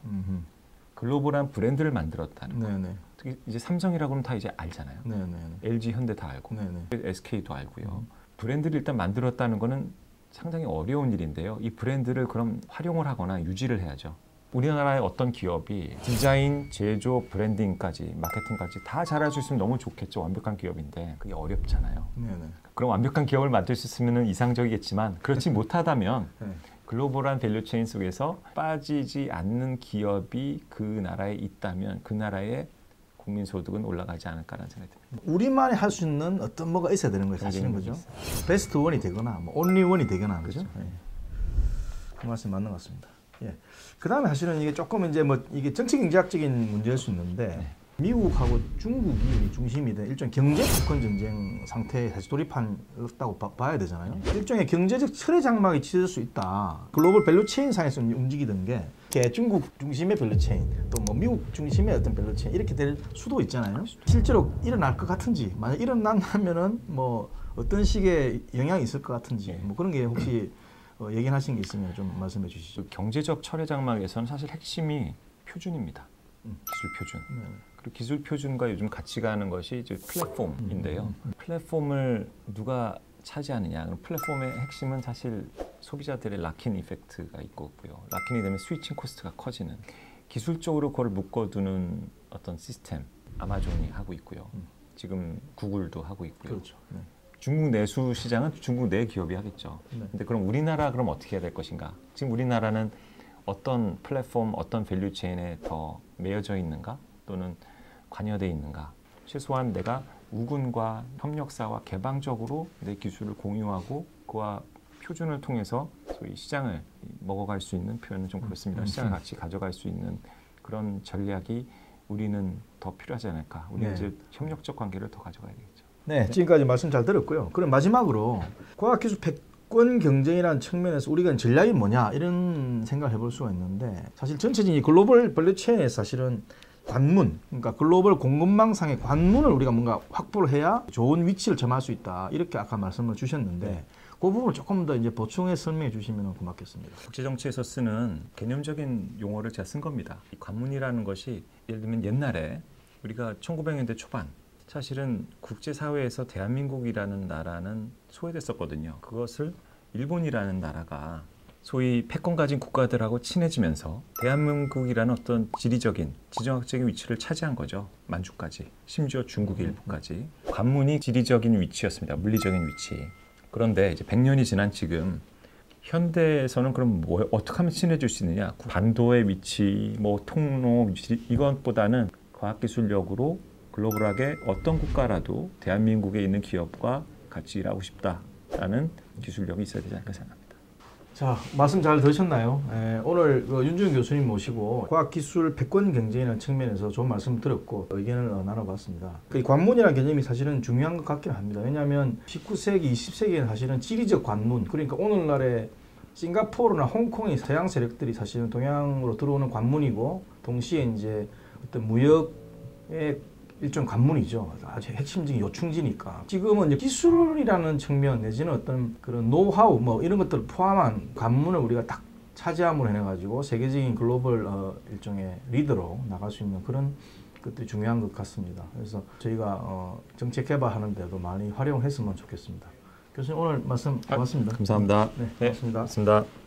글로벌한 브랜드를 만들었다는 거예요. 네, 네. 특히 이제 삼성이라고는 다 이제 알잖아요. 네네. LG, 현대 다 알고, 네네. SK도 알고요. 브랜드를 일단 만들었다는 거는 상당히 어려운 일인데요. 이 브랜드를 그럼 활용을 하거나 유지를 해야죠. 우리나라의 어떤 기업이 디자인, 제조, 브랜딩까지, 마케팅까지 다 잘할 수 있으면 너무 좋겠죠. 완벽한 기업인데 그게 어렵잖아요. 네네. 그럼 완벽한 기업을 만들 수 있으면 이상적이겠지만 그렇지 못하다면 네. 글로벌한 밸류체인 속에서 빠지지 않는 기업이 그 나라에 있다면 그 나라의 국민소득은 올라가지 않을까라는 생각이 듭니다. 우리만이 할 수 있는 어떤 뭐가 있어야 되는 거예요, 사실은. 그죠? 베스트 원이 되거나 뭐 온리 원이 되거나. 그죠? 예. 그 말씀 맞는 것 같습니다. 예. 그다음에 사실은 이게 조금 이제 뭐 이게 정치 경제학적인 문제일 수 있는데 미국하고 중국이 중심이 된 일종 경제 패권 전쟁 상태에 다시 돌입한다고 봐야 되잖아요. 일종의 경제적 철의 장막이 치를 수 있다. 글로벌 밸류체인 상에서 움직이던 게 중국 중심의 밸류체인, 또 뭐 미국 중심의 어떤 밸류체인 이렇게 될 수도 있잖아요. 실제로 일어날 것 같은지, 만약 일어난다면은 뭐 어떤 식의 영향이 있을 것 같은지, 뭐 그런 게 혹시 얘기하신 게 있으면 좀 말씀해 주시죠. 경제적 철의 장막에서는 사실 핵심이 표준입니다. 기술 표준. 그리고 기술 표준과 요즘 같이 가는 것이 이제 플랫폼인데요. 플랫폼을 누가 차지하느냐. 그럼 플랫폼의 핵심은 사실 소비자들의 락인 이펙트가 있고요. 락인이 되면 스위칭 코스트가 커지는. 기술적으로 그걸 묶어두는 어떤 시스템, 아마존이 하고 있고요. 지금 구글도 하고 있고요. 그렇죠. 네. 중국 내수 시장은 중국 내 기업이 하겠죠. 근데 그럼 우리나라 그럼 어떻게 해야 될 것인가? 지금 우리나라는 어떤 플랫폼, 어떤 밸류 체인에 더 매여져 있는가? 또는 관여되어 있는가? 최소한 내가 우군과 협력사와 개방적으로 내 기술을 공유하고 그와 표준을 통해서 소위 시장을 먹어갈 수 있는 표현은 좀 그렇습니다. 시장을 같이 가져갈 수 있는 그런 전략이 우리는 더 필요하지 않을까? 우리는 이제 협력적 관계를 더 가져가야 되겠죠. 네, 지금까지 말씀 잘 들었고요. 그럼 마지막으로 과학기술 패권 경쟁이라는 측면에서 우리가 전략이 뭐냐 이런 생각을 해볼 수가 있는데 사실 전체적인 이 글로벌 밸류체인에서 사실은 관문, 그러니까 글로벌 공급망상의 관문을 우리가 뭔가 확보를 해야 좋은 위치를 점할 수 있다. 이렇게 아까 말씀을 주셨는데 그 부분을 조금 더 이제 보충해 설명해 주시면 고맙겠습니다. 국제 정치에서 쓰는 개념적인 용어를 제가 쓴 겁니다. 이 관문이라는 것이 예를 들면 옛날에 우리가 1900년대 초반 사실은 국제사회에서 대한민국이라는 나라는 소외됐었거든요. 그것을 일본이라는 나라가 소위 패권 가진 국가들하고 친해지면서 대한민국이라는 어떤 지리적인, 지정학적인 위치를 차지한 거죠. 만주까지, 심지어 중국의 일부까지. 관문이 지리적인 위치였습니다. 물리적인 위치. 그런데 이제 100년이 지난 지금 현대에서는 그럼 어떻게 하면 친해질 수 있느냐? 반도의 위치, 뭐 통로 위치 이것보다는 과학기술력으로 글로벌하게 어떤 국가라도 대한민국에 있는 기업과 같이 일하고 싶다라는 기술력이 있어야 되지 않을까 생각합니다. 자, 말씀 잘 들으셨나요? 오늘 윤주영 교수님 모시고 과학기술 패권 경쟁이라는 측면에서 좋은 말씀 들었고 의견을 나눠봤습니다. 그 관문이라는 개념이 사실은 중요한 것 같긴 합니다. 왜냐하면 19세기, 20세기에는 사실은 지리적 관문, 그러니까 오늘날의 싱가포르나 홍콩의 서양 세력들이 사실은 동양으로 들어오는 관문이고 동시에 이제 어떤 무역의 일종 관문이죠. 아주 핵심적인 요충지니까. 지금은 이제 기술이라는 측면 내지는 어떤 그런 노하우 뭐 이런 것들을 포함한 관문을 우리가 딱 차지함으로 해가지고 세계적인 글로벌 일종의 리더로 나갈 수 있는 그런 것들이 중요한 것 같습니다. 그래서 저희가 정책 개발하는 데도 많이 활용했으면 좋겠습니다. 교수님 오늘 말씀 고맙습니다. 감사합니다. 네, 고맙습니다. 고맙습니다.